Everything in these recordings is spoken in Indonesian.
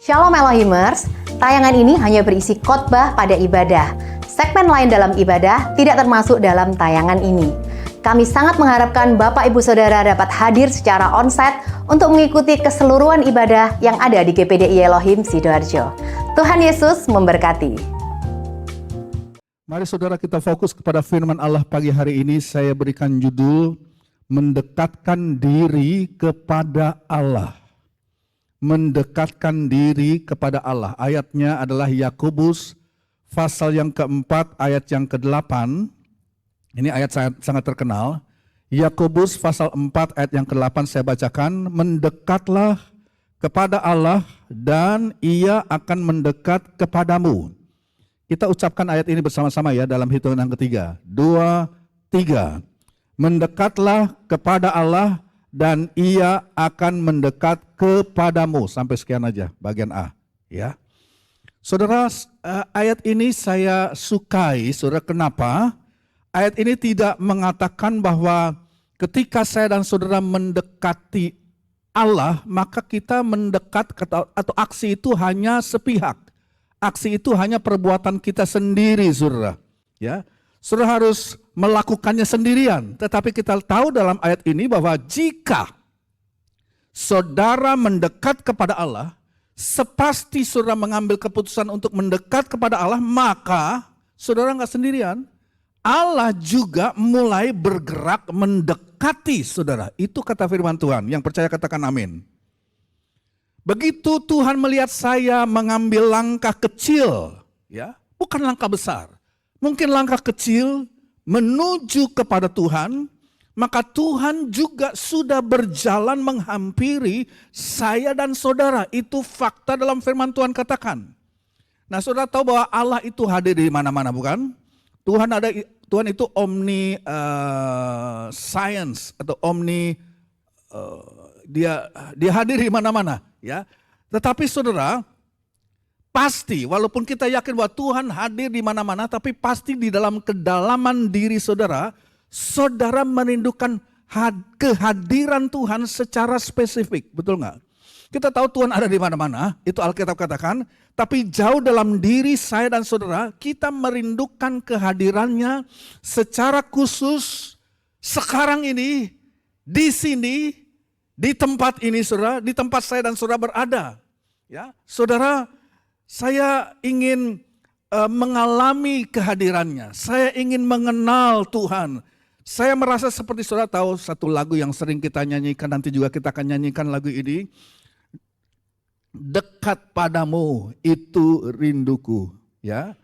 Shalom Elohimers, tayangan ini hanya berisi khotbah pada ibadah. Segmen lain dalam ibadah tidak termasuk dalam tayangan ini. Kami sangat mengharapkan Bapak Ibu Saudara dapat hadir secara onsite untuk mengikuti keseluruhan ibadah yang ada di GPDI Elohim Sidoarjo. Tuhan Yesus memberkati. Mari saudara kita fokus kepada firman Allah pagi hari ini. Saya berikan judul, mendekatkan diri kepada Allah. Mendekatkan diri kepada Allah. Ayatnya adalah Yakobus pasal yang keempat ayat yang ke-8. Ini ayat sangat terkenal. Yakobus pasal 4 ayat yang ke-8 saya bacakan. Mendekatlah kepada Allah dan Ia akan mendekat kepadamu. Kita ucapkan ayat ini bersama-sama ya dalam hitungan yang ketiga. 2, 3. Mendekatlah kepada Allah dan Ia akan mendekat kepadamu. Sampai sekian aja bagian A. Ya, saudara, ayat ini saya sukai. Saudara, kenapa? Ayat ini tidak mengatakan bahwa ketika saya dan saudara mendekati Allah, maka kita mendekat atau aksi itu hanya sepihak. Aksi itu hanya perbuatan kita sendiri, saudara. Ya, saudara harus melakukannya sendirian. Tetapi kita tahu dalam ayat ini bahwa jika saudara mendekat kepada Allah, sepasti saudara mengambil keputusan untuk mendekat kepada Allah, maka saudara nggak sendirian. Allah juga mulai bergerak mendekati saudara. Itu kata firman Tuhan. Yang percaya katakan amin. Begitu Tuhan melihat saya mengambil langkah kecil, ya, bukan langkah besar. Mungkin langkah kecil menuju kepada Tuhan, maka Tuhan juga sudah berjalan menghampiri saya dan saudara. Itu fakta dalam firman Tuhan katakan. Nah, saudara tahu bahwa Allah itu hadir di mana-mana, bukan? Tuhan itu omni science atau omni dia hadir di mana-mana, ya. Tetapi saudara, pasti walaupun kita yakin bahwa Tuhan hadir di mana-mana, tapi pasti di dalam kedalaman diri saudara, saudara merindukan kehadiran Tuhan secara spesifik, betul nggak? Kita tahu Tuhan ada di mana-mana, itu Alkitab katakan, tapi jauh dalam diri saya dan saudara, kita merindukan kehadirannya secara khusus sekarang ini, di sini, di tempat ini saudara, di tempat saya dan saudara berada. Ya, saudara, saya ingin mengalami kehadirannya, saya ingin mengenal Tuhan. Saya merasa seperti saudara tahu satu lagu yang sering kita nyanyikan, nanti juga kita akan nyanyikan lagu ini. Dekat padamu itu rinduku, ya.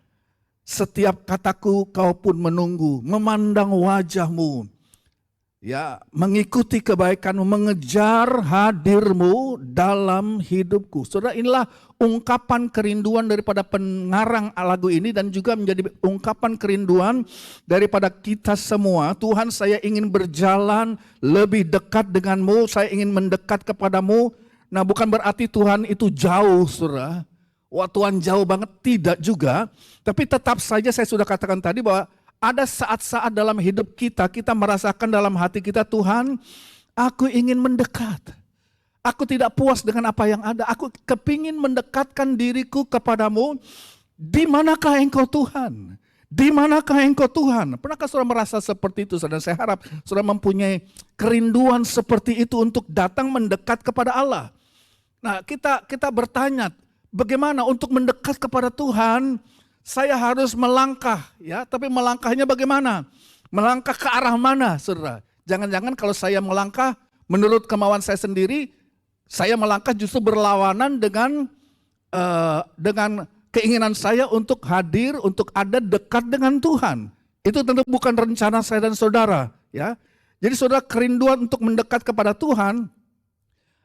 Setiap kataku kau pun menunggu, memandang wajahmu, ya, mengikuti kebaikanmu, mengejar hadirmu dalam hidupku. Saudara, inilah ungkapan kerinduan daripada pengarang lagu ini dan juga menjadi ungkapan kerinduan daripada kita semua. Tuhan, saya ingin berjalan lebih dekat denganmu, saya ingin mendekat kepadamu. Nah, bukan berarti Tuhan itu jauh, saudara. Wah, Tuhan jauh banget, tidak juga. Tapi tetap saja saya sudah katakan tadi bahwa ada saat-saat dalam hidup kita, kita merasakan dalam hati kita, Tuhan, aku ingin mendekat. Aku tidak puas dengan apa yang ada. Aku kepingin mendekatkan diriku kepadamu. Di manakah engkau Tuhan? Di manakah engkau Tuhan? Pernahkah saudara merasa seperti itu? Dan saya harap saudara mempunyai kerinduan seperti itu untuk datang mendekat kepada Allah. Nah, kita bertanya, bagaimana untuk mendekat kepada Tuhan? Saya harus melangkah, ya. Tapi melangkahnya bagaimana? Melangkah ke arah mana, saudara? Jangan-jangan kalau saya melangkah menurut kemauan saya sendiri, saya melangkah justru berlawanan dengan keinginan saya untuk hadir, untuk ada dekat dengan Tuhan. Itu tentu bukan rencana saya dan saudara, ya. Jadi saudara, kerinduan untuk mendekat kepada Tuhan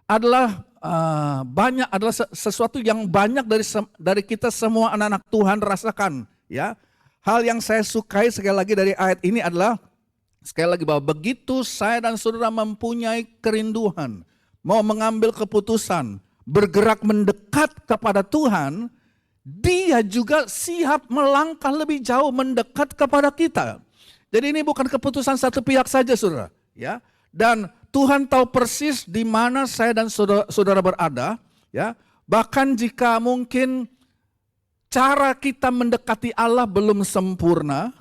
adalah adalah sesuatu yang banyak dari kita semua anak-anak Tuhan rasakan, ya. Hal yang saya sukai sekali lagi dari ayat ini adalah sekali lagi bahwa begitu saya dan saudara mempunyai kerinduan, mau mengambil keputusan, bergerak mendekat kepada Tuhan, Dia juga siap melangkah lebih jauh mendekat kepada kita. Jadi ini bukan keputusan satu pihak saja, saudara, ya. Dan Tuhan tahu persis di mana saya dan saudara berada, ya. Bahkan jika mungkin cara kita mendekati Allah belum sempurna,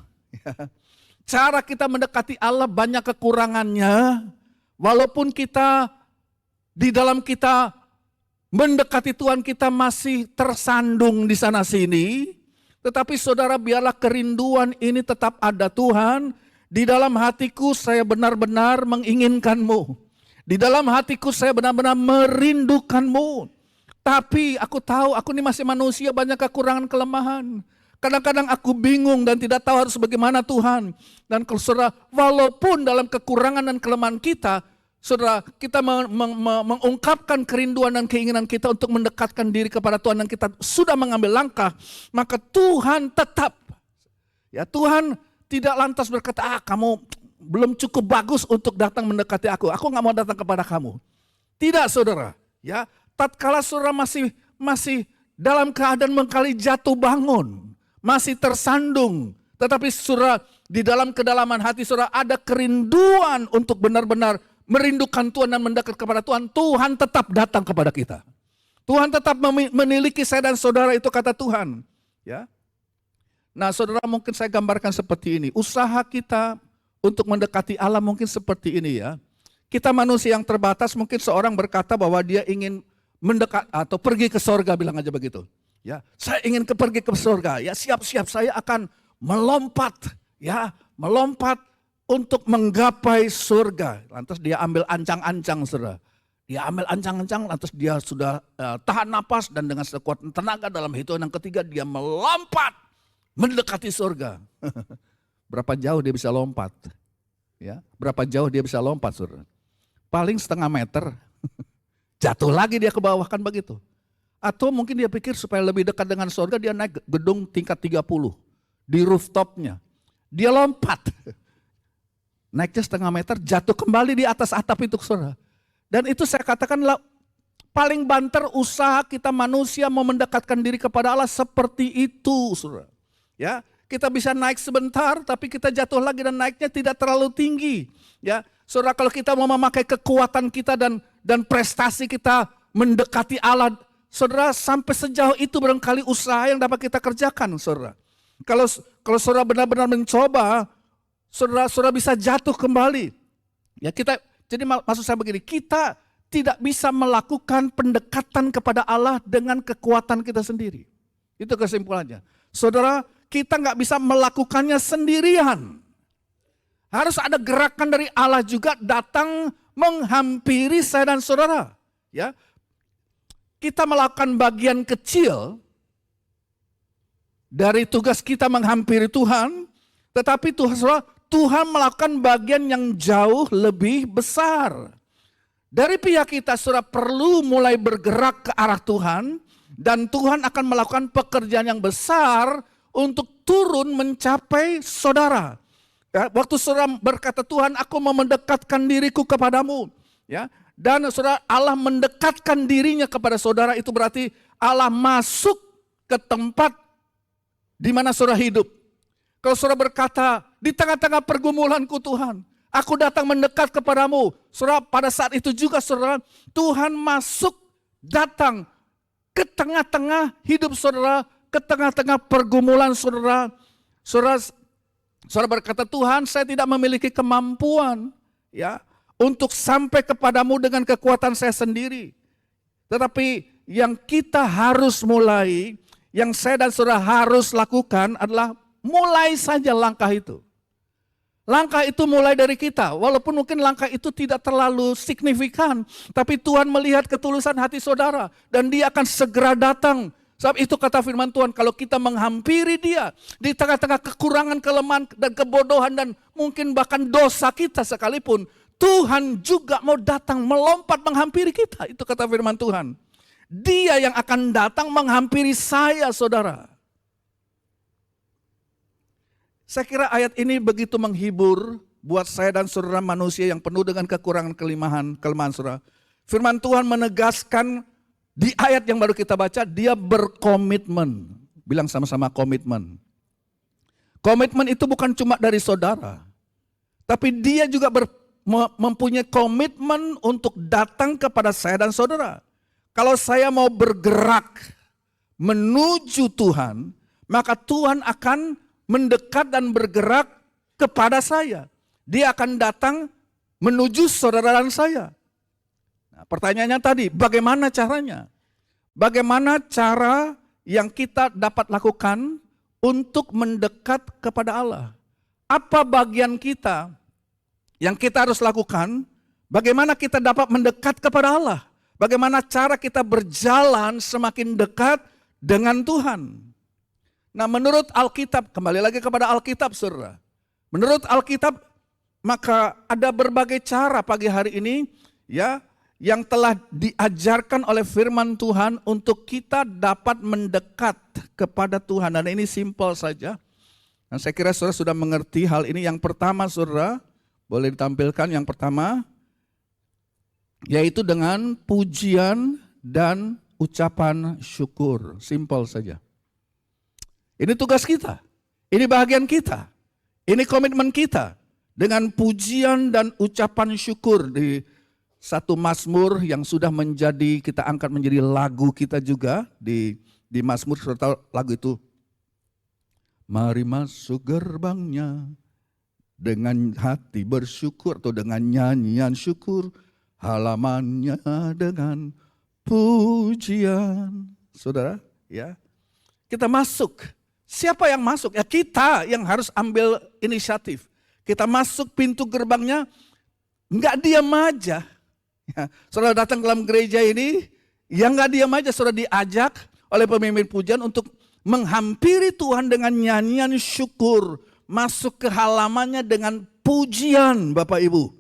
cara kita mendekati Allah banyak kekurangannya, walaupun kita di dalam kita mendekati Tuhan kita masih tersandung di sana sini, tetapi saudara biarlah kerinduan ini tetap ada. Tuhan, di dalam hatiku saya benar-benar menginginkanmu. Di dalam hatiku saya benar-benar merindukanmu. Tapi aku tahu aku ini masih manusia, banyak kekurangan kelemahan. Kadang-kadang aku bingung dan tidak tahu harus bagaimana Tuhan. Dan kalau saudara, walaupun dalam kekurangan dan kelemahan kita, saudara, kita mengungkapkan kerinduan dan keinginan kita untuk mendekatkan diri kepada Tuhan dan kita sudah mengambil langkah, maka Tuhan tetap, ya Tuhan tidak lantas berkata, kamu belum cukup bagus untuk datang mendekati aku nggak mau datang kepada kamu. Tidak saudara, ya tatkala saudara masih dalam keadaan mengkali jatuh bangun, masih tersandung, tetapi saudara di dalam kedalaman hati saudara ada kerinduan untuk benar-benar merindukan Tuhan dan mendekat kepada Tuhan, Tuhan tetap datang kepada kita. Tuhan tetap memiliki saya dan saudara, itu kata Tuhan. Ya. Nah saudara, mungkin saya gambarkan seperti ini. Usaha kita untuk mendekati Allah mungkin seperti ini ya. Kita manusia yang terbatas, mungkin seorang berkata bahwa dia ingin mendekat atau pergi ke sorga, bilang aja begitu. Ya, saya ingin pergi ke sorga. Ya, siap-siap saya akan melompat, ya, melompat untuk menggapai surga. Lantas dia ambil ancang-ancang, saudara. Dia ambil ancang-ancang, lantas dia sudah tahan napas dan dengan sekuat tenaga dalam hitungan yang ketiga dia melompat mendekati surga. Berapa jauh dia bisa lompat? Ya, berapa jauh dia bisa lompat, saudara? Paling setengah meter. Jatuh lagi dia ke bawah, kan begitu. Atau mungkin dia pikir supaya lebih dekat dengan surga dia naik gedung tingkat 30 di rooftopnya. Dia lompat. Naiknya setengah meter, jatuh kembali di atas atap itu, saudara. Dan itu saya katakan paling banter usaha kita manusia mau mendekatkan diri kepada Allah seperti itu, saudara. Ya, kita bisa naik sebentar, tapi kita jatuh lagi dan naiknya tidak terlalu tinggi. Ya, saudara, kalau kita mau memakai kekuatan kita dan prestasi kita mendekati Allah, saudara, sampai sejauh itu barangkali usaha yang dapat kita kerjakan, saudara. Kalau saudara benar-benar mencoba, saudara bisa jatuh kembali. Ya, jadi maksud saya begini, kita tidak bisa melakukan pendekatan kepada Allah dengan kekuatan kita sendiri. Itu kesimpulannya. Saudara, kita nggak bisa melakukannya sendirian. Harus ada gerakan dari Allah juga datang menghampiri saya dan saudara. Ya, kita melakukan bagian kecil dari tugas kita menghampiri Tuhan, tetapi Tuhan melakukan bagian yang jauh lebih besar. Dari pihak kita saudara perlu mulai bergerak ke arah Tuhan, dan Tuhan akan melakukan pekerjaan yang besar untuk turun mencapai saudara. Ya, waktu saudara berkata, Tuhan aku mau mendekatkan diriku kepadamu. Ya, dan saudara Allah mendekatkan dirinya kepada saudara, itu berarti Allah masuk ke tempat di mana saudara hidup. Kalau saudara berkata, di tengah-tengah pergumulanku Tuhan, aku datang mendekat kepadamu. Saudara, pada saat itu juga saudara, Tuhan masuk datang ke tengah-tengah hidup saudara, ke tengah-tengah pergumulan saudara. Saudara berkata, Tuhan saya tidak memiliki kemampuan ya untuk sampai kepadamu dengan kekuatan saya sendiri. Tetapi yang kita harus mulai, yang saya dan saudara harus lakukan adalah mulai saja langkah itu. Langkah itu mulai dari kita, walaupun mungkin langkah itu tidak terlalu signifikan, tapi Tuhan melihat ketulusan hati saudara dan Dia akan segera datang. Sebab itu kata firman Tuhan, kalau kita menghampiri Dia di tengah-tengah kekurangan, kelemahan dan kebodohan dan mungkin bahkan dosa kita sekalipun, Tuhan juga mau datang melompat menghampiri kita. Itu kata firman Tuhan. Dia yang akan datang menghampiri saya, saudara. Saya kira ayat ini begitu menghibur buat saya dan saudara manusia yang penuh dengan kekurangan kelemahan saudara. Firman Tuhan menegaskan di ayat yang baru kita baca, Dia berkomitmen. Bilang sama-sama komitmen. Komitmen itu bukan cuma dari saudara, tapi Dia juga mempunyai komitmen untuk datang kepada saya dan saudara. Kalau saya mau bergerak menuju Tuhan, maka Tuhan akan mendekat dan bergerak kepada saya. Dia akan datang menuju saudara dan saya. Nah, pertanyaannya tadi, bagaimana caranya? Bagaimana cara yang kita dapat lakukan untuk mendekat kepada Allah? Apa bagian kita yang kita harus lakukan? Bagaimana kita dapat mendekat kepada Allah? Bagaimana cara kita berjalan semakin dekat dengan Tuhan? Nah, menurut Alkitab, kembali lagi kepada Alkitab, saudara. Menurut Alkitab, maka ada berbagai cara pagi hari ini ya yang telah diajarkan oleh firman Tuhan untuk kita dapat mendekat kepada Tuhan. Dan ini simpel saja. Dan saya kira saudara sudah mengerti hal ini. Yang pertama, saudara, boleh ditampilkan yang pertama, yaitu dengan pujian dan ucapan syukur. Simpel saja. Ini tugas kita. Ini bahagian kita. Ini komitmen kita. Dengan pujian dan ucapan syukur di satu Mazmur yang sudah kita angkat menjadi lagu kita juga di Mazmur, sudah tahu lagu itu. Mari masuk gerbangnya dengan hati bersyukur atau dengan nyanyian syukur, halamannya dengan pujian. Saudara, ya. Kita masuk. Siapa yang masuk? Ya kita yang harus ambil inisiatif. Kita masuk pintu gerbangnya, enggak diam aja. Ya, saudara datang dalam gereja ini, ya enggak diam aja, saudara diajak oleh pemimpin pujian untuk menghampiri Tuhan dengan nyanyian syukur. Masuk ke halamannya dengan pujian, Bapak Ibu.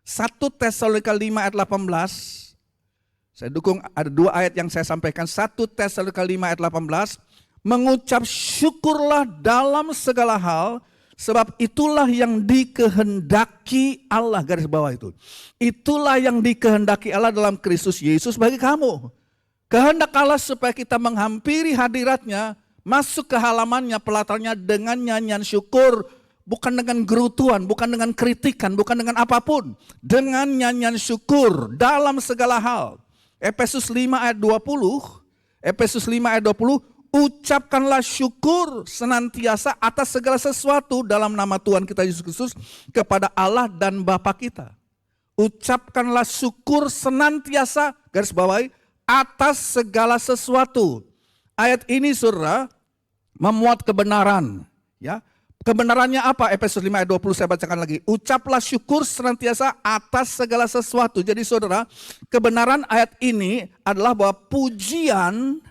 1 Tesalonika 5 ayat 18. Saya dukung ada 2 ayat yang saya sampaikan. 1 Tesalonika 5 ayat 18. Mengucap syukurlah dalam segala hal, sebab itulah yang dikehendaki Allah, garis bawah itu. Itulah yang dikehendaki Allah dalam Kristus Yesus bagi kamu. Kehendak Allah supaya kita menghampiri hadiratnya, masuk ke halamannya, pelatarnya dengan nyanyian syukur. Bukan dengan gerutuan, bukan dengan kritikan, bukan dengan apapun. Dengan nyanyian syukur dalam segala hal. Efesus 5 ayat 20, Efesus 5 ayat 20, ucapkanlah syukur senantiasa atas segala sesuatu dalam nama Tuhan kita Yesus Kristus kepada Allah dan Bapa kita. Ucapkanlah syukur senantiasa, garis bawahi, atas segala sesuatu. Ayat ini saudara memuat kebenaran. Ya, kebenarannya apa? Efesus 5 ayat 20 saya bacakan lagi. Ucaplah syukur senantiasa atas segala sesuatu. Jadi saudara, kebenaran ayat ini adalah bahwa pujian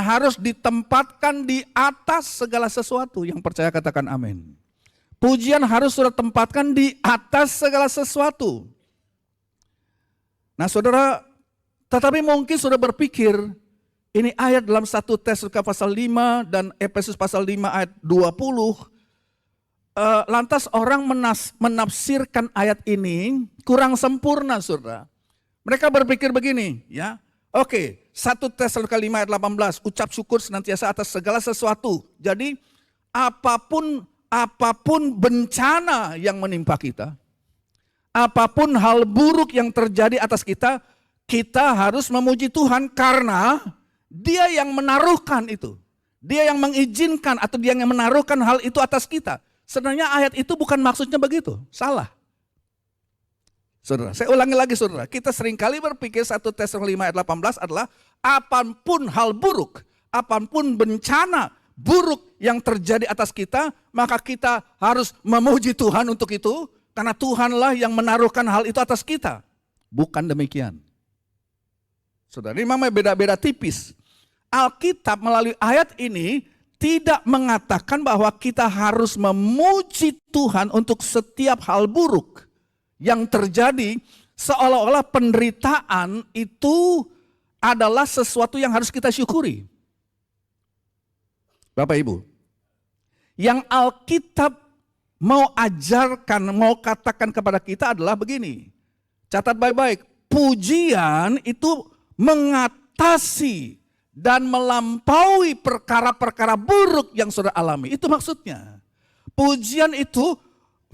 harus ditempatkan di atas segala sesuatu. Yang percaya katakan amin. Pujian harus sudah tempatkan di atas segala sesuatu. Nah saudara, tetapi mungkin sudah berpikir, ini ayat dalam 1 Tesalonika pasal 5 dan Efesus pasal 5 ayat 20. Lantas orang menafsirkan ayat ini kurang sempurna saudara. Mereka berpikir begini, ya. Oke, 1 Tesalonika 5 ayat 18, ucap syukur senantiasa atas segala sesuatu. Jadi apapun bencana yang menimpa kita, apapun hal buruk yang terjadi atas kita, kita harus memuji Tuhan karena Dia yang menaruhkan itu. Dia yang mengizinkan atau Dia yang menaruhkan hal itu atas kita. Sebenarnya ayat itu bukan maksudnya begitu, salah. Saudara, saya ulangi lagi saudara, kita seringkali berpikir 1 Tesalonika 5 ayat 18 adalah apapun hal buruk, apapun bencana buruk yang terjadi atas kita, maka kita harus memuji Tuhan untuk itu, karena Tuhanlah yang menaruhkan hal itu atas kita. Bukan demikian. Saudara, ini memang beda-beda tipis. Alkitab melalui ayat ini tidak mengatakan bahwa kita harus memuji Tuhan untuk setiap hal buruk yang terjadi, seolah-olah penderitaan itu adalah sesuatu yang harus kita syukuri. Bapak Ibu, yang Alkitab mau ajarkan, mau katakan kepada kita adalah begini. Catat baik-baik, pujian itu mengatasi dan melampaui perkara-perkara buruk yang saudara alami. Itu maksudnya. Pujian itu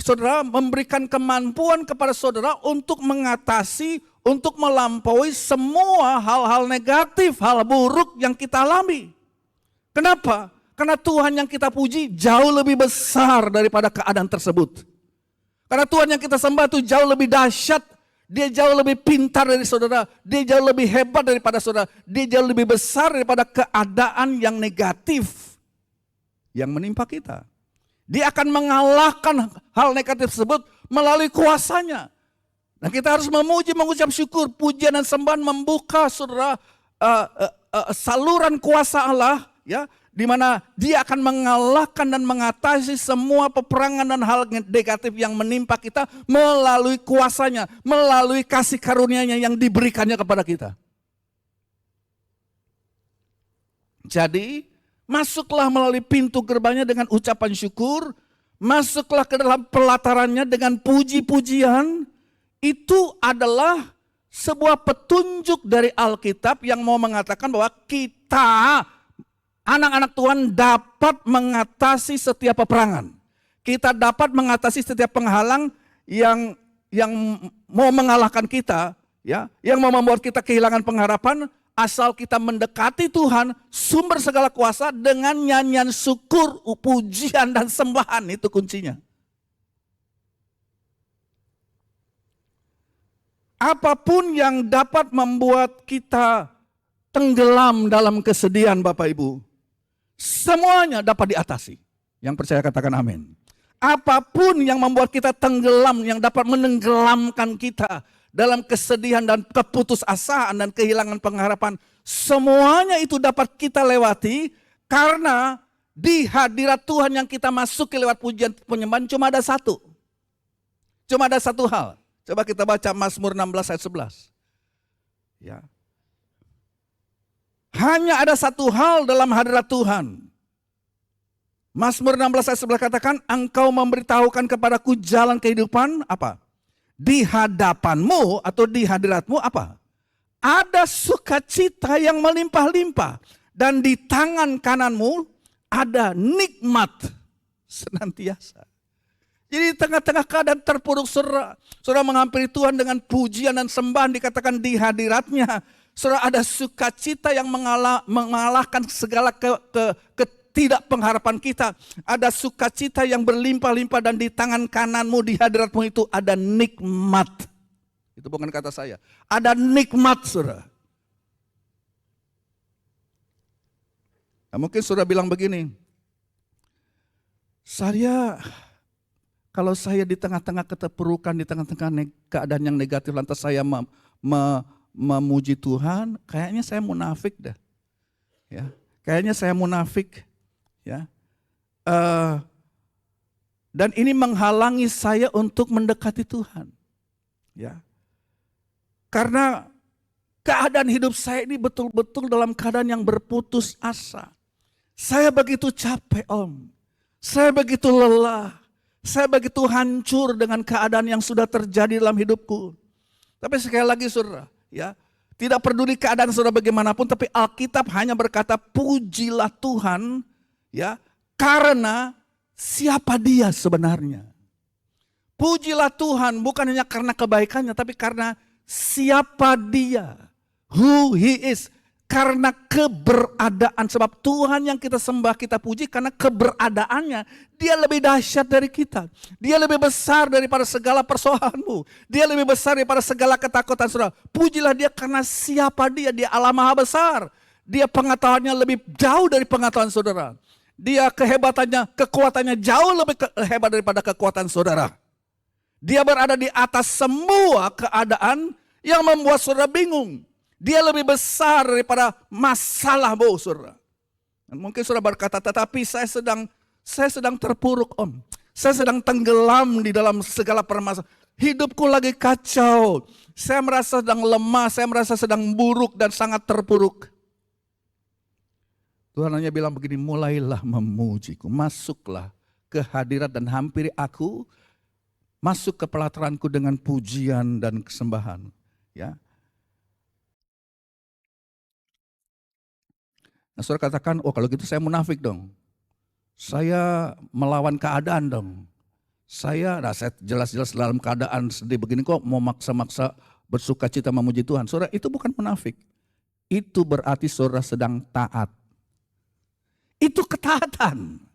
saudara memberikan kemampuan kepada saudara untuk mengatasi, untuk melampaui semua hal-hal negatif, hal buruk yang kita alami. Kenapa? Karena Tuhan yang kita puji jauh lebih besar daripada keadaan tersebut. Karena Tuhan yang kita sembah itu jauh lebih dahsyat. Dia jauh lebih pintar dari saudara. Dia jauh lebih hebat daripada saudara. Dia jauh lebih besar daripada keadaan yang negatif yang menimpa kita. Dia akan mengalahkan hal negatif tersebut melalui kuasanya. Nah, kita harus memuji, mengucap syukur, pujian dan sembahan membuka saudara saluran kuasa Allah, ya, di mana Dia akan mengalahkan dan mengatasi semua peperangan dan hal negatif yang menimpa kita melalui kuasanya, melalui kasih karunia-Nya yang diberikannya kepada kita. Jadi, masuklah melalui pintu gerbangnya dengan ucapan syukur, masuklah ke dalam pelatarannya dengan puji-pujian. Itu adalah sebuah petunjuk dari Alkitab yang mau mengatakan bahwa kita, anak-anak Tuhan, dapat mengatasi setiap peperangan. Kita dapat mengatasi setiap penghalang yang mau mengalahkan kita, ya, yang mau membuat kita kehilangan pengharapan, asal kita mendekati Tuhan, sumber segala kuasa, dengan nyanyian syukur, pujian dan sembahan. Itu kuncinya. Apapun yang dapat membuat kita tenggelam dalam kesedihan, Bapak Ibu, semuanya dapat diatasi. Yang percaya katakan amin. Apapun yang membuat kita tenggelam, yang dapat menenggelamkan kita dalam kesedihan dan keputusasaan dan kehilangan pengharapan, semuanya itu dapat kita lewati karena di hadirat Tuhan yang kita masuki lewat pujian penyembahan cuma ada satu. Cuma ada satu hal. Coba kita baca Mazmur 16 ayat 11. Ya. Hanya ada satu hal dalam hadirat Tuhan. Mazmur 16 ayat 11 katakan, engkau memberitahukan kepadaku jalan kehidupan, apa? Di hadapanmu atau di hadiratmu apa? Ada sukacita yang melimpah-limpah. Dan di tangan kananmu ada nikmat senantiasa. Jadi di tengah-tengah keadaan terpuruk, saudara menghampiri Tuhan dengan pujian dan sembahan, dikatakan di hadiratnya. Saudara ada sukacita yang mengalahkan segala ketidakpengharapan kita. Ada sukacita yang berlimpah-limpah dan di tangan kananmu, di hadiratmu itu ada nikmat. Itu bukan kata saya. Ada nikmat, saudara. Nah, mungkin saudara bilang begini, kalau saya di tengah-tengah keterpurukan, di tengah-tengah keadaan yang negatif, lantas saya memuji Tuhan, kayaknya saya munafik dah. Ya, kayaknya saya munafik. Ya, dan ini menghalangi saya untuk mendekati Tuhan. Ya, karena keadaan hidup saya ini betul-betul dalam keadaan yang berputus asa. Saya begitu capek, Om. Saya begitu lelah. Saya begitu hancur dengan keadaan yang sudah terjadi dalam hidupku. Tapi sekali lagi saudara, ya, tidak peduli keadaan saudara bagaimanapun, tapi Alkitab hanya berkata pujilah Tuhan, ya, karena siapa Dia sebenarnya. Pujilah Tuhan bukan hanya karena kebaikannya, tapi karena siapa Dia, who He is. Karena keberadaan, sebab Tuhan yang kita sembah, kita puji karena keberadaannya. Dia lebih dahsyat dari kita. Dia lebih besar daripada segala persoalanmu. Dia lebih besar daripada segala ketakutan saudara. Pujilah Dia karena siapa Dia. Dia Allah Maha Besar. Dia pengetahuannya lebih jauh dari pengetahuan saudara. Dia kehebatannya, kekuatannya jauh lebih hebat daripada kekuatan saudara. Dia berada di atas semua keadaan yang membuat saudara bingung. Dia lebih besar daripada masalahmu, saudara. Dan mungkin saudara berkata, tetapi saya sedang terpuruk, Om. Saya sedang tenggelam di dalam segala permasalahan. Hidupku lagi kacau. Saya merasa sedang lemah, saya merasa sedang buruk dan sangat terpuruk. Tuhan hanya bilang begini, mulailah memujiku, masuklah ke hadirat dan hampiri aku, masuk ke pelataranku dengan pujian dan kesembahan. Ya. Nah, saudara katakan, oh kalau gitu saya munafik dong. Saya melawan keadaan dong. Saya jelas-jelas dalam keadaan sedih begini kok mau maksa-maksa bersuka cita memuji Tuhan. Saudara, itu bukan munafik. Itu berarti saudara sedang taat. Itu ketaatan.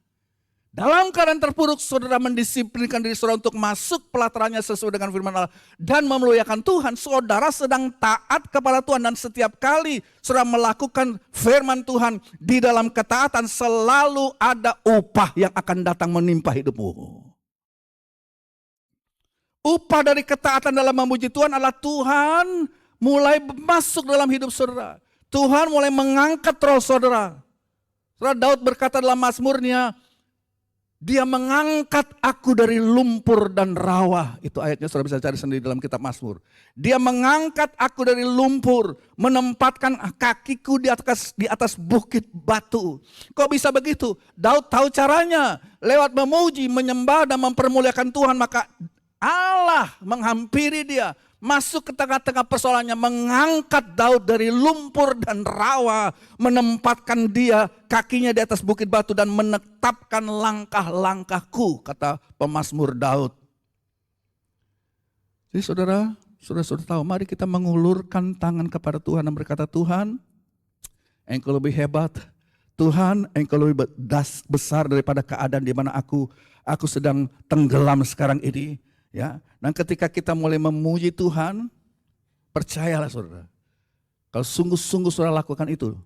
Dalam keadaan terpuruk, saudara mendisiplinkan diri saudara untuk masuk pelatarannya sesuai dengan firman Allah dan memuliakan Tuhan. Saudara sedang taat kepada Tuhan, dan setiap kali saudara melakukan firman Tuhan di dalam ketaatan, selalu ada upah yang akan datang menimpa hidupmu. Upah dari ketaatan dalam memuji Tuhan adalah Tuhan mulai masuk dalam hidup saudara. Tuhan mulai mengangkat roh saudara. Saudara, Daud berkata dalam Mazmurnya, Dia mengangkat aku dari lumpur dan rawa. Itu ayatnya saudara bisa cari sendiri dalam kitab Mazmur. Dia mengangkat aku dari lumpur, menempatkan kakiku di atas bukit batu. Kok bisa begitu? Daud tahu caranya. Lewat memuji, menyembah dan mempermuliakan Tuhan, maka Allah menghampiri dia. Masuk ke tengah-tengah persoalannya, mengangkat Daud dari lumpur dan rawa, menempatkan dia kakinya di atas bukit batu dan menetapkan langkah-langkahku, kata pemazmur Daud. Jadi saudara tahu, mari kita mengulurkan tangan kepada Tuhan dan berkata, Tuhan, Engkau lebih hebat. Tuhan, Engkau lebih besar daripada keadaan di mana aku sedang tenggelam sekarang ini. Ya, dan ketika kita mulai memuji Tuhan, percayalah saudara, kalau sungguh-sungguh saudara lakukan itu,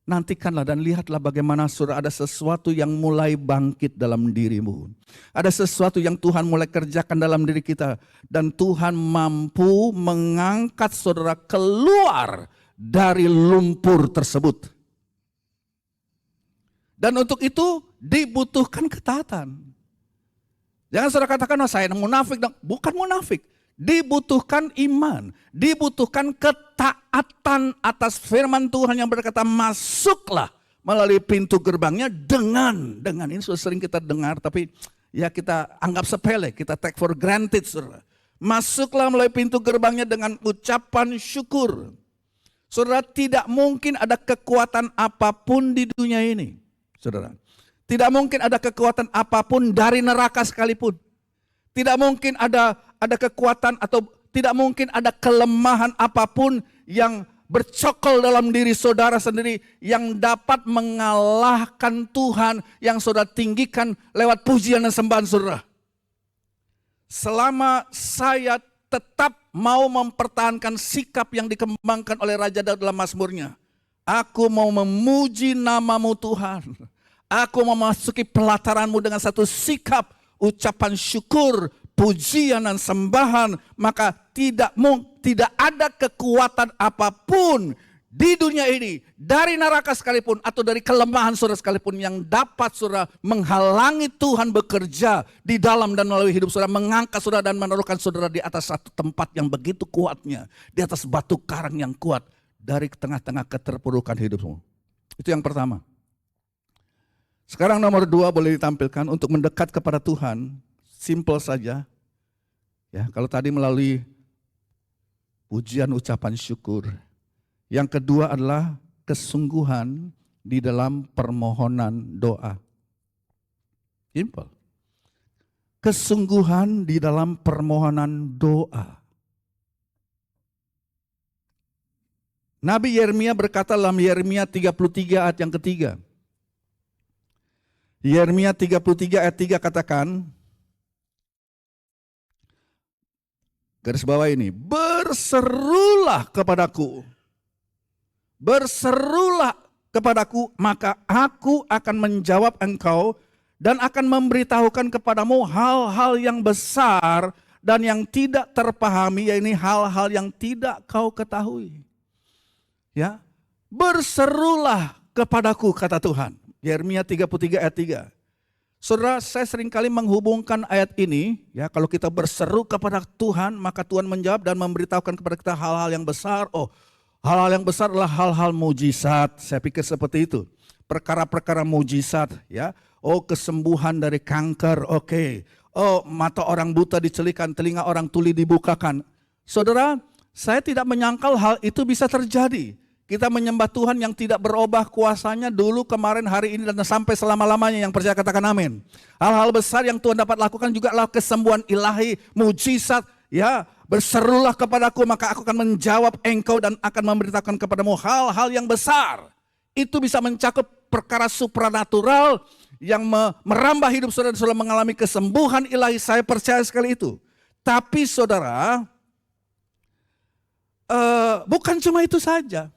nantikanlah dan lihatlah bagaimana saudara ada sesuatu yang mulai bangkit dalam dirimu. Ada sesuatu yang Tuhan mulai kerjakan dalam diri kita, dan Tuhan mampu mengangkat saudara keluar dari lumpur tersebut. Dan untuk itu dibutuhkan ketaatan. Jangan saudara katakan, oh saya munafik. Bukan munafik. Dibutuhkan iman. Dibutuhkan ketaatan atas firman Tuhan yang berkata, masuklah melalui pintu gerbangnya dengan. Ini sudah sering kita dengar, tapi ya kita anggap sepele. Kita take for granted, saudara. Masuklah melalui pintu gerbangnya dengan ucapan syukur. Saudara, tidak mungkin ada kekuatan apapun di dunia ini, saudara. Tidak mungkin ada kekuatan apapun dari neraka sekalipun. Tidak mungkin ada kekuatan atau tidak mungkin ada kelemahan apapun yang bercokol dalam diri saudara sendiri yang dapat mengalahkan Tuhan yang saudara tinggikan lewat pujian dan sembahan saudara. Selama saya tetap mau mempertahankan sikap yang dikembangkan oleh Raja Daud dalam Mazmurnya, aku mau memuji nama-Mu Tuhan. Aku memasuki pelataranmu dengan satu sikap ucapan syukur, pujian dan sembahan. Maka tidak ada kekuatan apapun di dunia ini, dari neraka sekalipun atau dari kelemahan saudara sekalipun, yang dapat saudara menghalangi Tuhan bekerja di dalam dan melalui hidup saudara, mengangkat saudara dan menaruhkan saudara di atas satu tempat yang begitu kuatnya, di atas batu karang yang kuat dari tengah-tengah keterpurukan hidupmu. Itu yang pertama. Sekarang nomor 2 boleh ditampilkan untuk mendekat kepada Tuhan. Simple saja. Ya, kalau tadi melalui pujian ucapan syukur. Yang kedua adalah kesungguhan di dalam permohonan doa. Simple. Kesungguhan di dalam permohonan doa. Nabi Yeremia berkata dalam Yeremia 33 ayat yang ketiga. Yeremia 33 ayat 3 katakan, garis bawah ini, berserulah kepadaku, maka aku akan menjawab engkau dan akan memberitahukan kepadamu hal-hal yang besar dan yang tidak terpahami, yaitu hal-hal yang tidak kau ketahui. Ya, berserulah kepadaku, kata Tuhan. Yeremia 33 ayat 3. Saudara, saya seringkali menghubungkan ayat ini, ya, kalau kita berseru kepada Tuhan, maka Tuhan menjawab dan memberitahukan kepada kita hal-hal yang besar. Oh, hal-hal yang besar adalah hal-hal mujizat. Saya pikir seperti itu. Perkara-perkara mujizat, ya. Oh, kesembuhan dari kanker, oke. Oh, mata orang buta dicelikan, telinga orang tuli dibukakan. Saudara, saya tidak menyangkal hal itu bisa terjadi. Kita menyembah Tuhan yang tidak berubah kuasanya dulu, kemarin, hari ini, dan sampai selama-lamanya. Yang percaya katakan amin. Hal-hal besar yang Tuhan dapat lakukan juga adalah kesembuhan ilahi, mujizat, ya, Berserulah kepadaku, maka aku akan menjawab engkau dan akan memberitakan kepadamu hal-hal yang besar. Itu bisa mencakup perkara supranatural yang merambah hidup saudara, saudara mengalami kesembuhan ilahi. Saya percaya sekali itu. Tapi saudara, bukan cuma itu saja.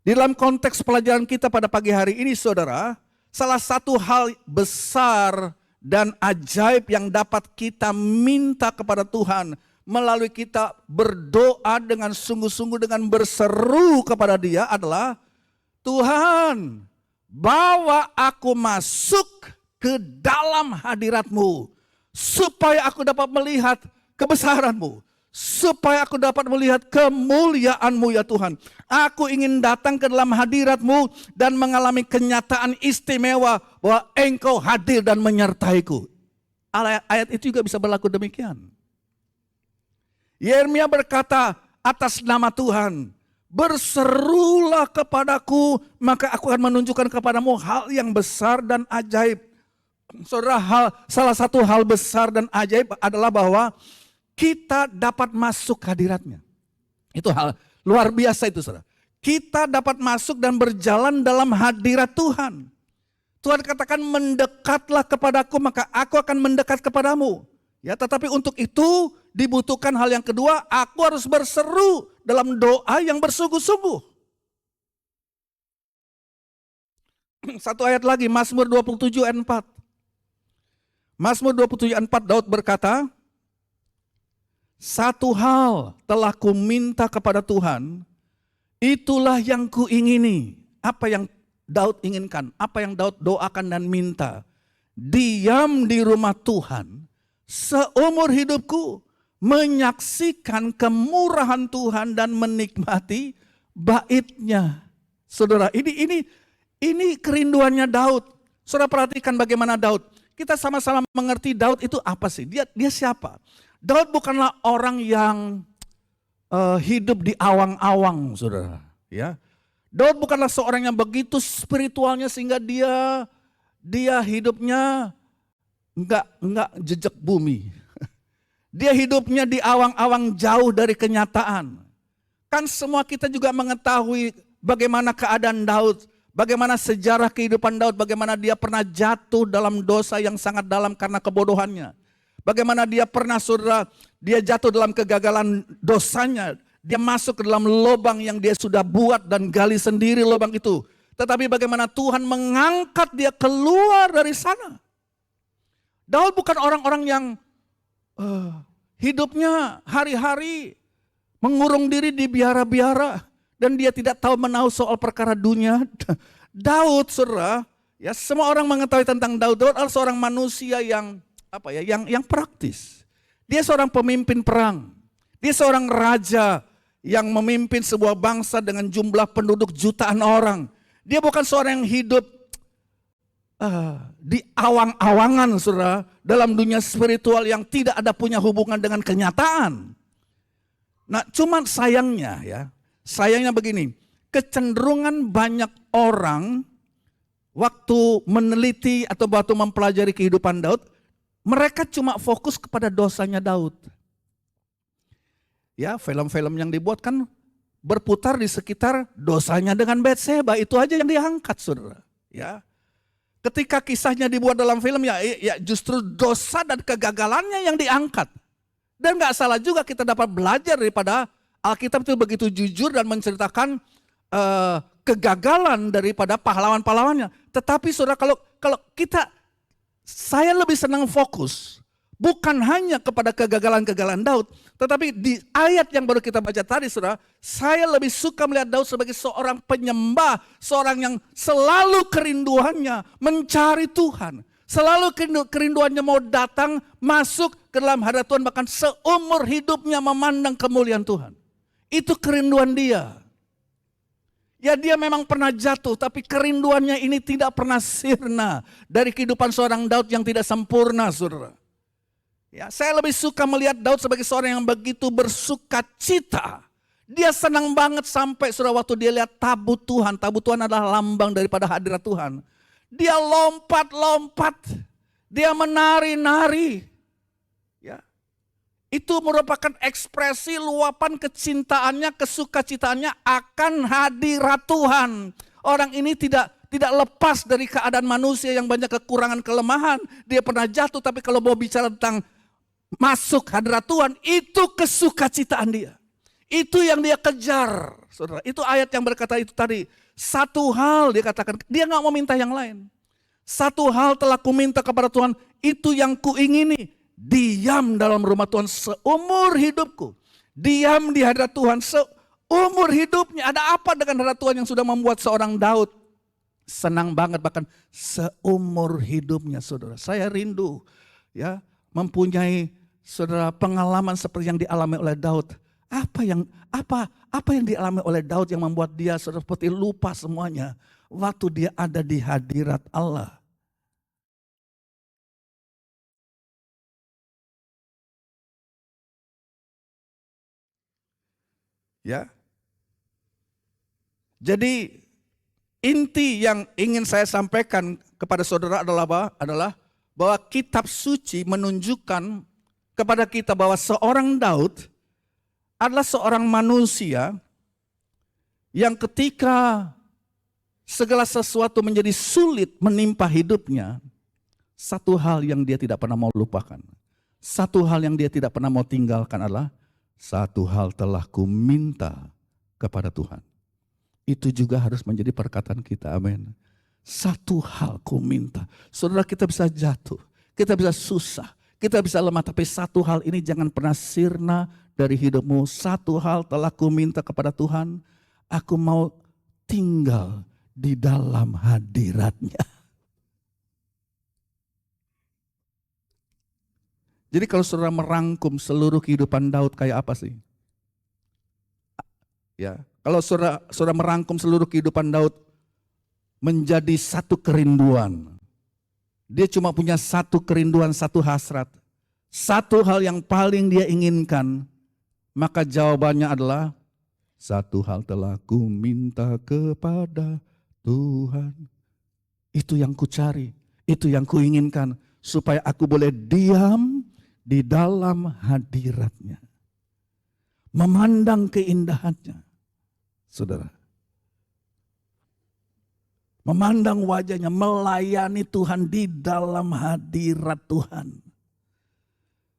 Di dalam konteks pelajaran kita pada pagi hari ini saudara, salah satu hal besar dan ajaib yang dapat kita minta kepada Tuhan melalui kita berdoa dengan sungguh-sungguh, dengan berseru kepada Dia adalah, Tuhan, bawa aku masuk ke dalam hadirat-Mu, supaya aku dapat melihat kebesaran-Mu, supaya aku dapat melihat kemuliaan-Mu ya Tuhan. Aku ingin datang ke dalam hadirat-Mu dan mengalami kenyataan istimewa bahwa Engkau hadir dan menyertaiku. Ayat itu juga bisa berlaku demikian. Yeremia berkata atas nama Tuhan, berserulah kepadaku, maka aku akan menunjukkan kepadamu hal yang besar dan ajaib. Saudara, salah satu hal besar dan ajaib adalah bahwa kita dapat masuk hadiratnya. Itu hal luar biasa itu saudara. Kita dapat masuk dan berjalan dalam hadirat Tuhan. Tuhan katakan, mendekatlah kepadaku, maka aku akan mendekat kepadamu. Ya, tetapi untuk itu dibutuhkan hal yang kedua, aku harus berseru dalam doa yang bersungguh-sungguh. Satu ayat lagi, Mazmur 27 ayat 4. Mazmur 27 ayat 4, Daud berkata, satu hal telah ku minta kepada Tuhan, itulah yang ku ingini. Apa yang Daud inginkan, apa yang Daud doakan dan minta? Diam di rumah Tuhan seumur hidupku, menyaksikan kemurahan Tuhan dan menikmati bait-Nya. Saudara, ini kerinduannya Daud. Saudara perhatikan bagaimana Daud. Kita sama-sama mengerti Daud itu apa sih? Dia siapa? Daud bukanlah orang yang hidup di awang-awang, saudara. Ya, Daud bukanlah seorang yang begitu spiritualnya sehingga dia hidupnya enggak jejak bumi. Dia hidupnya di awang-awang jauh dari kenyataan. Kan semua kita juga mengetahui bagaimana keadaan Daud, bagaimana sejarah kehidupan Daud, bagaimana dia pernah jatuh dalam dosa yang sangat dalam karena kebodohannya. Bagaimana dia pernah, saudara, dia jatuh dalam kegagalan dosanya. Dia masuk ke dalam lubang yang dia sudah buat dan gali sendiri lubang itu. Tetapi bagaimana Tuhan mengangkat dia keluar dari sana. Daud bukan orang-orang yang hidupnya hari-hari mengurung diri di biara-biara dan dia tidak tahu menahu soal perkara dunia. Daud, saudara, ya semua orang mengetahui tentang Daud. Daud adalah seorang manusia yang yang praktis. Dia seorang pemimpin perang. Dia seorang raja yang memimpin sebuah bangsa dengan jumlah penduduk jutaan orang. Dia bukan seorang yang hidup di awang-awangan, saudara, dalam dunia spiritual yang tidak ada punya hubungan dengan kenyataan. Nah, cuman sayangnya begini, kecenderungan banyak orang waktu meneliti atau waktu mempelajari kehidupan Daud, mereka cuma fokus kepada dosanya Daud. Ya, film-film yang dibuat kan berputar di sekitar dosanya dengan Batseba, itu aja yang diangkat, saudara. Ya. Ketika kisahnya dibuat dalam film ya justru dosa dan kegagalannya yang diangkat. Dan gak salah juga kita dapat belajar daripada Alkitab itu begitu jujur dan menceritakan kegagalan daripada pahlawan-pahlawannya. Tetapi saudara, kalau saya lebih senang fokus bukan hanya kepada kegagalan-kegagalan Daud, tetapi di ayat yang baru kita baca tadi, saudara, saya lebih suka melihat Daud sebagai seorang penyembah, seorang yang selalu kerinduannya mencari Tuhan, selalu kerinduannya mau datang masuk ke dalam hadirat Tuhan, bahkan seumur hidupnya memandang kemuliaan Tuhan. Itu kerinduan dia. Ya, dia memang pernah jatuh, tapi kerinduannya ini tidak pernah sirna dari kehidupan seorang Daud yang tidak sempurna, saudara. Ya, saya lebih suka melihat Daud sebagai seorang yang begitu bersuka cita. Dia senang banget sampai saudara waktu dia lihat tabut Tuhan. Tabut Tuhan adalah lambang daripada hadirat Tuhan. Dia lompat-lompat. Dia menari-nari. Ya. itu merupakan ekspresi luapan kecintaannya, kesukacitaannya akan hadirat Tuhan. Orang ini tidak lepas dari keadaan manusia yang banyak kekurangan, kelemahan. Dia pernah jatuh, tapi kalau mau bicara tentang masuk hadirat Tuhan, itu kesukacitaan dia. Itu yang dia kejar, saudara. Itu ayat yang berkata itu tadi. Satu hal dia katakan, dia gak mau minta yang lain. Satu hal telah kuminta kepada Tuhan, itu yang kuingini. Diam dalam rumah Tuhan seumur hidupku. Diam di hadirat Tuhan seumur hidupnya. Ada apa dengan hadirat Tuhan yang sudah membuat seorang Daud senang banget, bahkan seumur hidupnya, saudara. Saya rindu ya mempunyai saudara pengalaman seperti yang dialami oleh Daud. Apa yang dialami oleh Daud yang membuat dia seperti lupa semuanya waktu dia ada di hadirat Allah. Ya. Jadi inti yang ingin saya sampaikan kepada saudara adalah bahwa kitab suci menunjukkan kepada kita bahwa seorang Daud adalah seorang manusia yang ketika segala sesuatu menjadi sulit menimpa hidupnya, satu hal yang dia tidak pernah mau lupakan, satu hal yang dia tidak pernah mau tinggalkan adalah satu hal telah kuminta kepada Tuhan. Itu juga harus menjadi perkataan kita, amin. Satu hal kuminta. Saudara, kita bisa jatuh, kita bisa susah, kita bisa lemah, tapi satu hal ini jangan pernah sirna dari hidupmu. Satu hal telah kuminta kepada Tuhan, aku mau tinggal di dalam hadirat-Nya. Jadi kalau saudara merangkum seluruh kehidupan Daud kayak apa sih? Ya, kalau saudara merangkum seluruh kehidupan Daud menjadi satu kerinduan. Dia cuma punya satu kerinduan, satu hasrat. Satu hal yang paling dia inginkan. Maka jawabannya adalah, satu hal telah ku minta kepada Tuhan. Itu yang ku cari, itu yang ku inginkan. Supaya aku boleh diam di dalam hadirat-Nya. Memandang keindahannya. Saudara. Memandang wajahnya, melayani Tuhan di dalam hadirat Tuhan.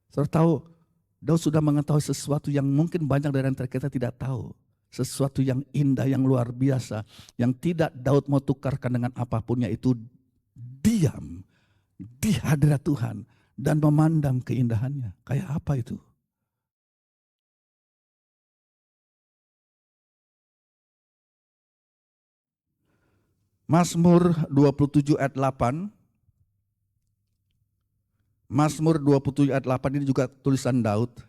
Saudara tahu, Daud sudah mengetahui sesuatu yang mungkin banyak dari antara kita tidak tahu. Sesuatu yang indah, yang luar biasa. Yang tidak Daud mau tukarkan dengan apapun, yaitu diam di hadirat Tuhan. Dan memandang keindahannya. Kayak apa itu? Mazmur 27 ayat 8. Mazmur 27 ayat 8 ini juga tulisan Daud.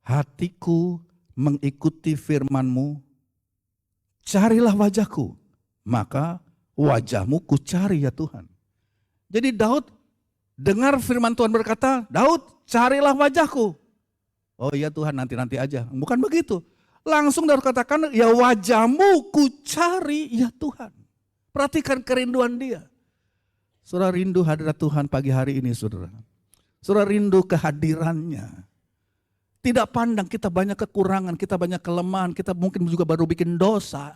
Hatiku mengikuti firman-Mu, carilah wajahku, maka wajah-Mu ku cari ya Tuhan. Jadi Daud dengar firman Tuhan berkata, Daud carilah wajahku. Oh iya Tuhan, nanti aja. Bukan begitu. Langsung Daud katakan, ya wajah-Mu ku cari ya Tuhan. Perhatikan kerinduan dia. Saudara rindu hadirat Tuhan pagi hari ini, saudara. Saudara rindu kehadirannya. Tidak pandang kita banyak kekurangan, kita banyak kelemahan, kita mungkin juga baru bikin dosa.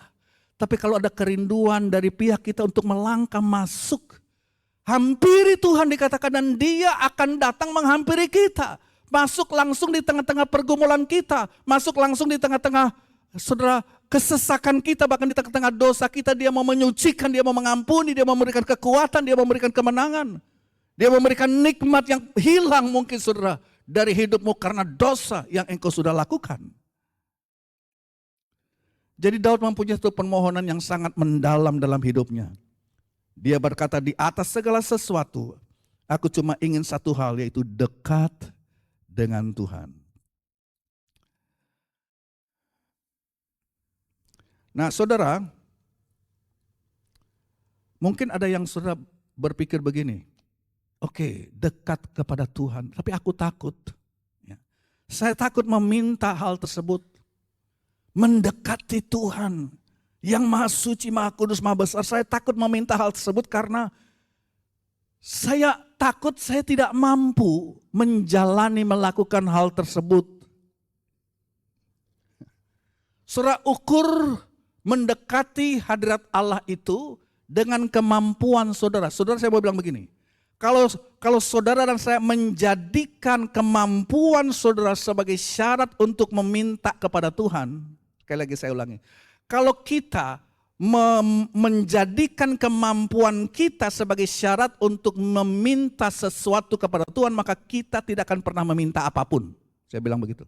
Tapi kalau ada kerinduan dari pihak kita untuk melangkah masuk, hampiri Tuhan dikatakan, dan Dia akan datang menghampiri kita. Masuk langsung di tengah-tengah pergumulan kita, masuk langsung di tengah-tengah, saudara, kesesakan kita, bahkan di tengah-tengah dosa kita. Dia mau menyucikan, Dia mau mengampuni, Dia mau memberikan kekuatan, Dia mau memberikan kemenangan. Dia memberikan nikmat yang hilang mungkin saudara dari hidupmu karena dosa yang engkau sudah lakukan. Jadi Daud mempunyai satu permohonan yang sangat mendalam dalam hidupnya. Dia berkata, di atas segala sesuatu, aku cuma ingin satu hal, yaitu dekat dengan Tuhan. Nah saudara, mungkin ada yang saudara berpikir begini, oke, dekat kepada Tuhan, tapi aku takut. Ya. Saya takut meminta hal tersebut, mendekati Tuhan yang maha suci, maha kudus, maha besar. Saya takut meminta hal tersebut karena Saya takut saya tidak mampu menjalani melakukan hal tersebut. Saudara, ukur mendekati hadirat Allah itu dengan kemampuan saudara. Saudara, saya mau bilang begini. Kalau saudara dan saya menjadikan kemampuan saudara sebagai syarat untuk meminta kepada Tuhan. Sekali lagi saya ulangi. Kalau kita menjadikan kemampuan kita sebagai syarat untuk meminta sesuatu kepada Tuhan, maka kita tidak akan pernah meminta apapun. Saya bilang begitu.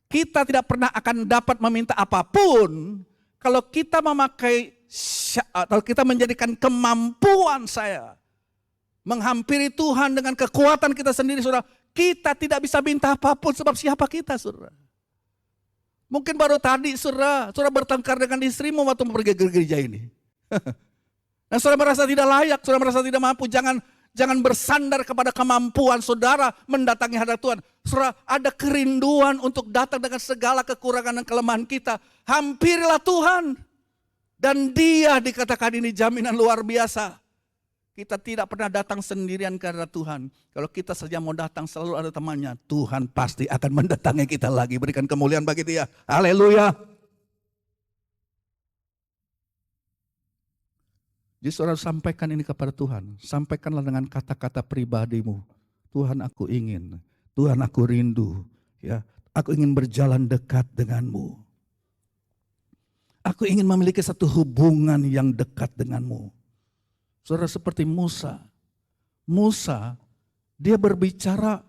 Kita tidak pernah akan dapat meminta apapun kalau kita kalau kita menjadikan kemampuan saya menghampiri Tuhan dengan kekuatan kita sendiri, saudara. Kita tidak bisa minta apapun sebab siapa kita, saudara. Mungkin baru tadi saudara bertengkar dengan istrimu waktu pergi ke gereja ini. Dan saudara merasa tidak layak, saudara merasa tidak mampu. Jangan bersandar kepada kemampuan saudara mendatangi hadirat Tuhan. Saudara, ada kerinduan untuk datang dengan segala kekurangan dan kelemahan kita. Hampirilah Tuhan. Dan Dia dikatakan ini jaminan luar biasa. Kita tidak pernah datang sendirian ke hadirat Tuhan. Kalau kita saja mau datang selalu ada temannya. Tuhan pasti akan mendatangi kita lagi. Berikan kemuliaan bagi Dia. Haleluya. Jadi saudara sampaikan ini kepada Tuhan. Sampaikanlah dengan kata-kata pribadimu. Tuhan, aku ingin. Tuhan, aku rindu. Ya, aku ingin berjalan dekat denganmu. Aku ingin memiliki satu hubungan yang dekat denganmu. Saudara, seperti Musa. Musa, dia berbicara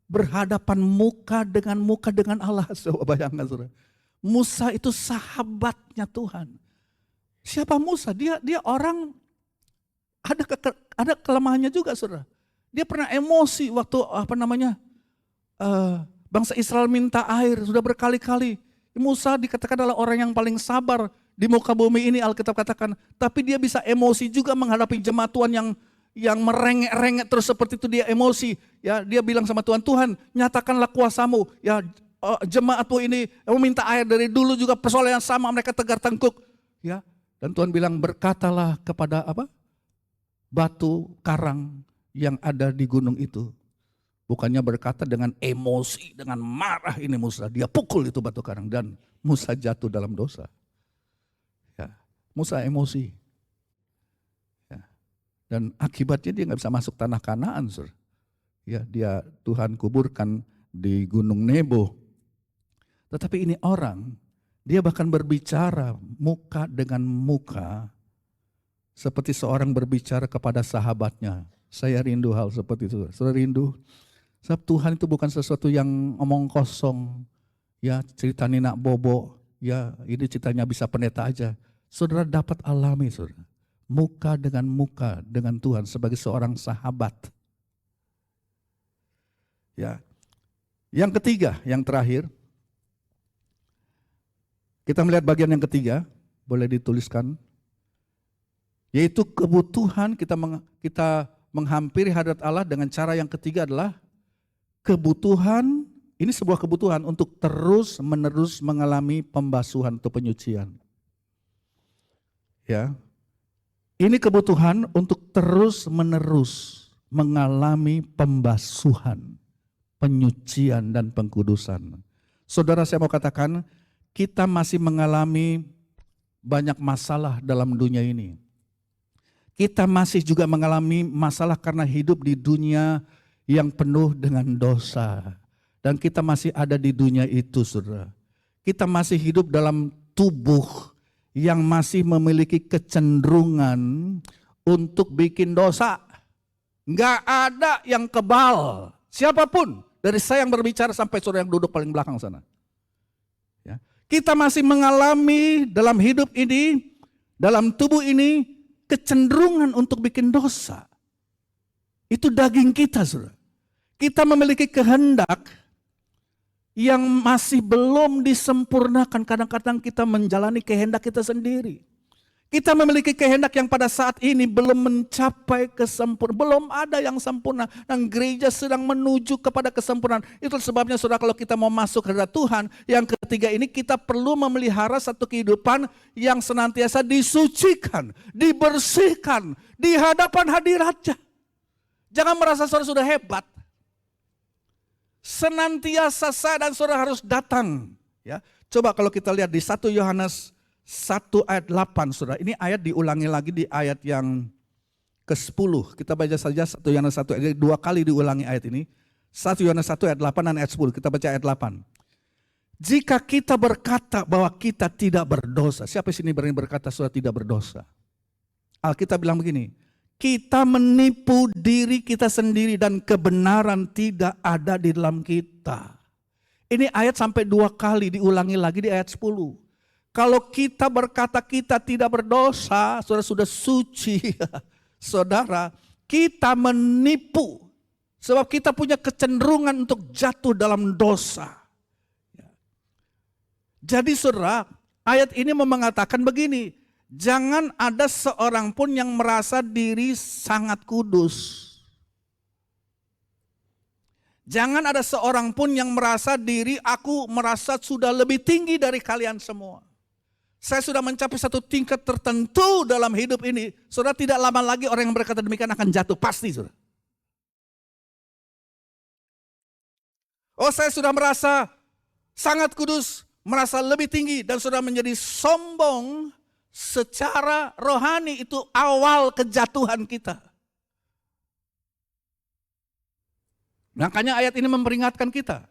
berhadapan muka dengan Allah. Coba bayangkan, saudara. Musa itu sahabatnya Tuhan. Siapa Musa? Dia orang ada kelemahannya juga, saudara. Dia pernah emosi waktu bangsa Israel minta air sudah berkali-kali. Musa dikatakan adalah orang yang paling sabar di muka bumi ini, Alkitab katakan. Tapi dia bisa emosi juga menghadapi jemaat Tuhan yang merengek-rengek terus seperti itu, dia emosi. Ya, dia bilang sama Tuhan, Tuhan nyatakanlah kuasamu. Ya, jemaatmu ini meminta air dari dulu juga persoalan yang sama, mereka tegar tengkuk. Ya, dan Tuhan bilang berkatalah kepada batu karang yang ada di gunung itu. Bukannya berkata dengan emosi, dengan marah ini Musa. Dia pukul itu batu karang dan Musa jatuh dalam dosa. Ya, Musa emosi. Ya, dan akibatnya dia nggak bisa masuk tanah Kanaan. Ya, Tuhan kuburkan di Gunung Nebo. Tetapi ini orang, dia bahkan berbicara muka dengan muka. Seperti seorang berbicara kepada sahabatnya. Saya rindu hal seperti itu. Saudara rindu? Sebab Tuhan itu bukan sesuatu yang omong kosong. Ya, cerita Nina Bobo. Ya, ini ceritanya bisa pendeta aja. Saudara dapat alami, saudara. Muka dengan Tuhan sebagai seorang sahabat. Ya. Yang ketiga, yang terakhir. Kita melihat bagian yang ketiga, boleh dituliskan. Yaitu kebutuhan kita menghampiri hadirat Allah dengan cara yang ketiga adalah kebutuhan, ini sebuah kebutuhan untuk terus menerus mengalami pembasuhan atau penyucian. Ya. Ini kebutuhan untuk terus menerus mengalami pembasuhan, penyucian dan pengkudusan. Saudara, saya mau katakan, kita masih mengalami banyak masalah dalam dunia ini. Kita masih juga mengalami masalah karena hidup di dunia yang penuh dengan dosa. Dan kita masih ada di dunia itu, saudara. Kita masih hidup dalam tubuh yang masih memiliki kecenderungan untuk bikin dosa. Nggak ada yang kebal. Siapapun, dari saya yang berbicara sampai saudara yang duduk paling belakang sana. Ya. Kita masih mengalami dalam hidup ini, dalam tubuh ini, kecenderungan untuk bikin dosa. Itu daging kita, saudara. Kita memiliki kehendak yang masih belum disempurnakan. Kadang-kadang kita menjalani kehendak kita sendiri. Kita memiliki kehendak yang pada saat ini belum mencapai kesempurnaan. Belum ada yang sempurna. Dan gereja sedang menuju kepada kesempurnaan. Itu sebabnya saudara, kalau kita mau masuk ke hadirat Tuhan, yang ketiga ini kita perlu memelihara satu kehidupan yang senantiasa disucikan, dibersihkan di hadapan hadiratnya. Jangan merasa saudara sudah hebat. Senantiasa saya dan saudara harus datang. Ya, coba kalau kita lihat di 1 Yohanes 1 ayat 8, saudara. Ini ayat diulangi lagi di ayat yang ke-10. Kita baca saja 1 Yohanes 1 ayat, 2 kali diulangi ayat ini. 1 Yohanes 1 ayat 8 dan ayat 10. Kita baca ayat 8. Jika kita berkata bahwa kita tidak berdosa. Siapa sini berani berkata saudara tidak berdosa? Alkitab bilang begini. Kita menipu diri kita sendiri dan kebenaran tidak ada di dalam kita. Ini ayat sampai 2 kali diulangi lagi di ayat 10. Kalau kita berkata kita tidak berdosa, saudara sudah suci. Saudara, kita menipu. Sebab kita punya kecenderungan untuk jatuh dalam dosa. Jadi saudara, ayat ini mengatakan begini. Jangan ada seorang pun yang merasa diri sangat kudus. Jangan ada seorang pun yang merasa diri aku merasa sudah lebih tinggi dari kalian semua. Saya sudah mencapai satu tingkat tertentu dalam hidup ini. Saudara, tidak lama lagi orang yang berkata demikian akan jatuh. Pasti saudara. Oh, saya sudah merasa sangat kudus, merasa lebih tinggi dan sudah menjadi sombong. Secara rohani itu awal kejatuhan kita. Makanya ayat ini memperingatkan kita.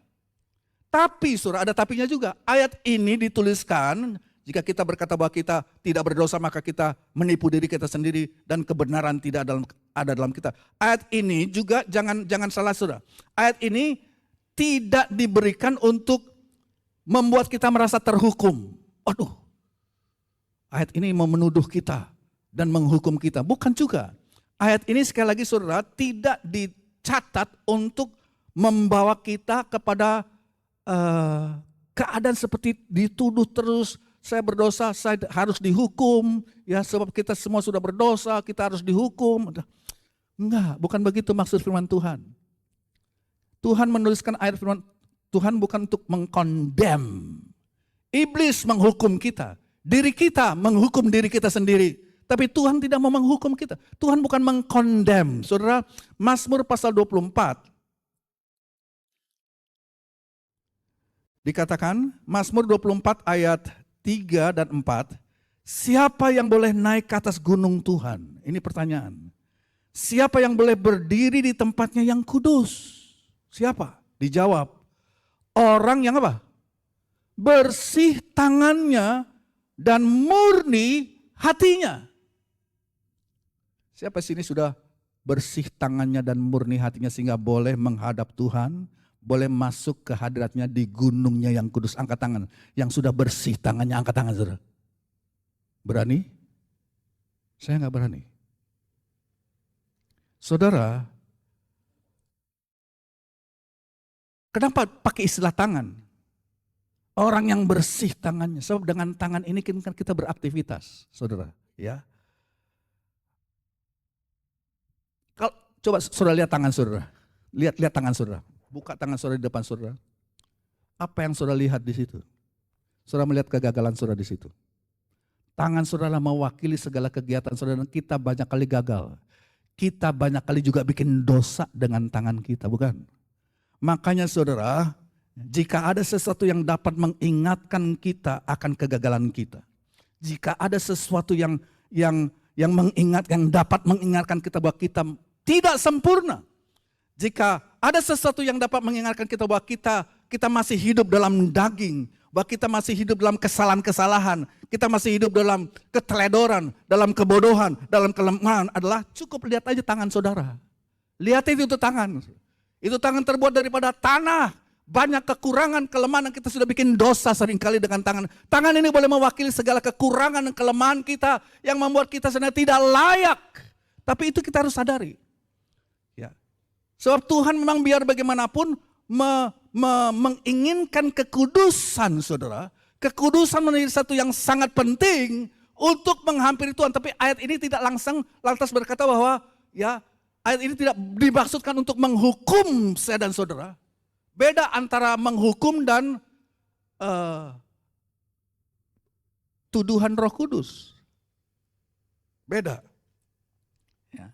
Tapi saudara, ada tapinya juga. Ayat ini dituliskan jika kita berkata bahwa kita tidak berdosa maka kita menipu diri kita sendiri dan kebenaran tidak ada dalam kita. Ayat ini juga jangan salah saudara. Ayat ini tidak diberikan untuk membuat kita merasa terhukum. Aduh. Ayat ini mau menuduh kita dan menghukum kita. Bukan juga. Ayat ini sekali lagi saudara tidak dicatat untuk membawa kita kepada keadaan seperti dituduh terus. Saya berdosa, saya harus dihukum. Ya, sebab kita semua sudah berdosa, kita harus dihukum. Enggak, bukan begitu maksud firman Tuhan. Tuhan menuliskan ayat firman Tuhan bukan untuk mengkondem. Iblis menghukum kita. Diri kita menghukum diri kita sendiri. Tapi Tuhan tidak mau menghukum kita. Tuhan bukan mengkondem. Saudara, Mazmur pasal 24. Dikatakan, Mazmur 24 ayat 3 dan 4. Siapa yang boleh naik ke atas gunung Tuhan? Ini pertanyaan. Siapa yang boleh berdiri di tempatnya yang kudus? Siapa? Dijawab. Orang yang apa? Bersih tangannya dan murni hatinya. Siapa sini sudah bersih tangannya dan murni hatinya sehingga boleh menghadap Tuhan, boleh masuk ke hadiratnya di gunungnya yang kudus? Angkat tangan. Yang sudah bersih tangannya, angkat tangan saudara. Berani? Saya nggak berani. Saudara, kenapa pakai istilah tangan? Orang yang bersih tangannya, sebab dengan tangan ini kan kita beraktivitas, saudara. Ya, kalau coba saudara lihat tangan saudara, lihat tangan saudara, buka tangan saudara di depan saudara. Apa yang saudara lihat di situ? Saudara melihat kegagalan saudara di situ. Tangan saudara mewakili segala kegiatan saudara, dan kita banyak kali gagal. Kita banyak kali juga bikin dosa dengan tangan kita, bukan? Makanya saudara, jika ada sesuatu yang dapat mengingatkan kita akan kegagalan kita, jika ada sesuatu yang dapat mengingatkan kita bahwa kita tidak sempurna, jika ada sesuatu yang dapat mengingatkan kita bahwa kita masih hidup dalam daging, bahwa kita masih hidup dalam kesalahan-kesalahan, kita masih hidup dalam keteledoran, dalam kebodohan, dalam kelemahan, adalah cukup lihat aja tangan saudara. Lihat itu tangan. Itu tangan terbuat daripada tanah. Banyak kekurangan, kelemahan yang kita sudah bikin dosa seringkali dengan tangan. Tangan ini boleh mewakili segala kekurangan dan kelemahan kita yang membuat kita sebenarnya tidak layak. Tapi itu kita harus sadari. Ya. Sebab Tuhan memang biar bagaimanapun menginginkan kekudusan, saudara. Kekudusan menjadi satu yang sangat penting untuk menghampiri Tuhan. Tapi ayat ini tidak lantas berkata bahwa ya, ayat ini tidak dimaksudkan untuk menghukum saya dan saudara. Beda antara menghukum dan tuduhan Roh Kudus. Beda. Ya.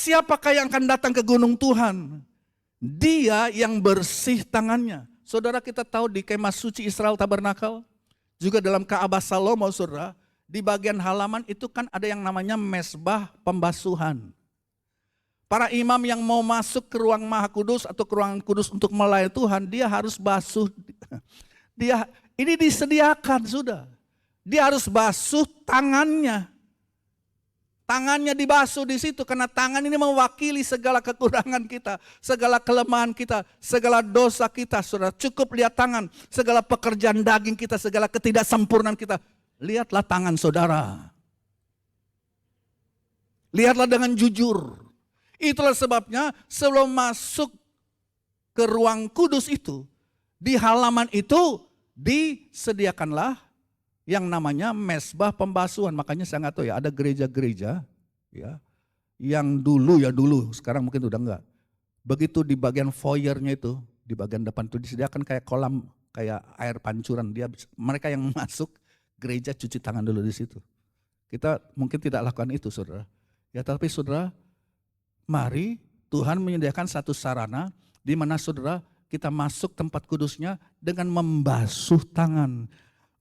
Siapakah yang akan datang ke gunung Tuhan? Dia yang bersih tangannya. Saudara, kita tahu di kemah suci Israel Tabernakel, juga dalam Ka'bah Salomo, saudara, di bagian halaman itu kan ada yang namanya mesbah pembasuhan. Para imam yang mau masuk ke ruang Maha Kudus atau ke ruangan kudus untuk melayani Tuhan, dia harus basuh. Ini disediakan sudah. Dia harus basuh tangannya. Tangannya dibasuh di situ karena tangan ini mewakili segala kekurangan kita, segala kelemahan kita, segala dosa kita. Saudara, cukup lihat tangan, segala pekerjaan daging kita, segala ketidaksempurnaan kita. Lihatlah tangan saudara. Lihatlah dengan jujur. Itulah sebabnya sebelum masuk ke ruang kudus itu, di halaman itu disediakanlah yang namanya mesbah pembasuhan. Makanya saya nggak tahu ya, ada gereja-gereja ya yang dulu, sekarang mungkin udah enggak. Begitu di bagian foyernya itu, di bagian depan itu disediakan kayak kolam, kayak air pancuran. Mereka yang masuk gereja cuci tangan dulu di situ. Kita mungkin tidak lakukan itu, saudara. Ya, tapi saudara, mari Tuhan menyediakan satu sarana di mana saudara kita masuk tempat kudusnya dengan membasuh tangan.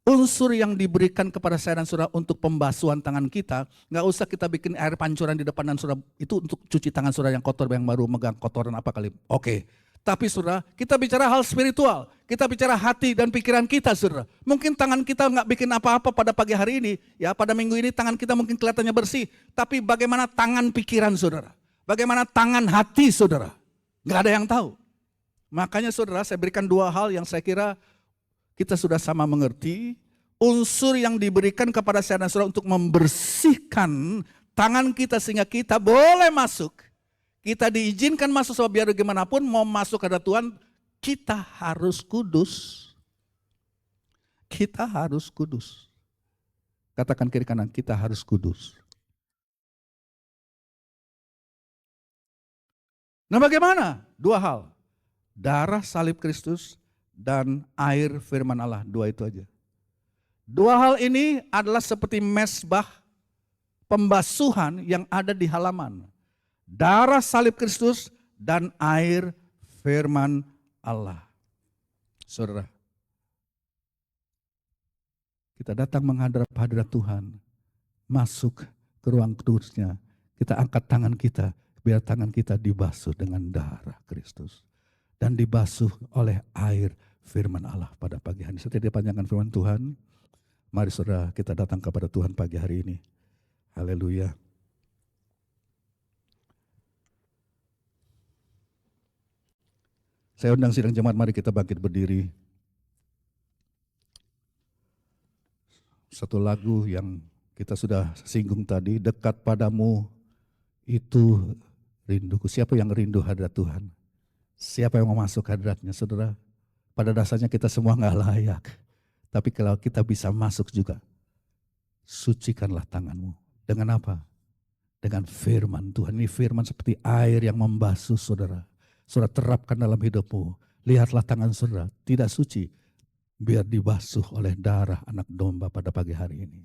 Unsur yang diberikan kepada saya dan saudara untuk pembasuhan tangan kita, nggak usah kita bikin air pancuran di depan dan saudara, itu untuk cuci tangan saudara yang kotor, yang baru megang kotoran apa kali. Oke. Tapi saudara, kita bicara hal spiritual, kita bicara hati dan pikiran kita saudara. Mungkin tangan kita nggak bikin apa-apa pada pagi hari ini, ya pada minggu ini tangan kita mungkin kelihatannya bersih. Tapi bagaimana tangan pikiran saudara? Bagaimana tangan hati saudara? Nggak ada yang tahu. Makanya saudara, saya berikan dua hal yang saya kira kita sudah sama mengerti. Unsur yang diberikan kepada saya dan saudara untuk membersihkan tangan kita sehingga kita boleh masuk. Kita diizinkan masuk sebab biar bagaimanapun mau masuk ke Tuhan, kita harus kudus. Kita harus kudus. Katakan kiri kanan, kita harus kudus. Nah bagaimana? Dua hal. Darah salib Kristus dan air firman Allah. Dua itu aja. Dua hal ini adalah seperti mesbah pembasuhan yang ada di halaman. Darah salib Kristus dan air firman Allah. Saudara, kita datang menghadap hadirat Tuhan, masuk ke ruang kudusnya, kita angkat tangan kita, biar tangan kita dibasuh dengan darah Kristus. Dan dibasuh oleh air firman Allah pada pagi hari. Setelah dipanjangkan firman Tuhan, mari saudara kita datang kepada Tuhan pagi hari ini. Haleluya. Saya undang sidang jemaat, mari kita bangkit berdiri. Satu lagu yang kita sudah singgung tadi, dekat padamu itu rinduku. Siapa yang rindu hadirat Tuhan? Siapa yang mau masuk hadiratnya, saudara? Pada dasarnya kita semua nggak layak. Tapi kalau kita bisa masuk juga, sucikanlah tanganmu. Dengan apa? Dengan firman Tuhan. Ini firman seperti air yang membasuh saudara. Saudara terapkan dalam hidupmu. Lihatlah tangan saudara tidak suci, biar dibasuh oleh darah anak domba pada pagi hari ini.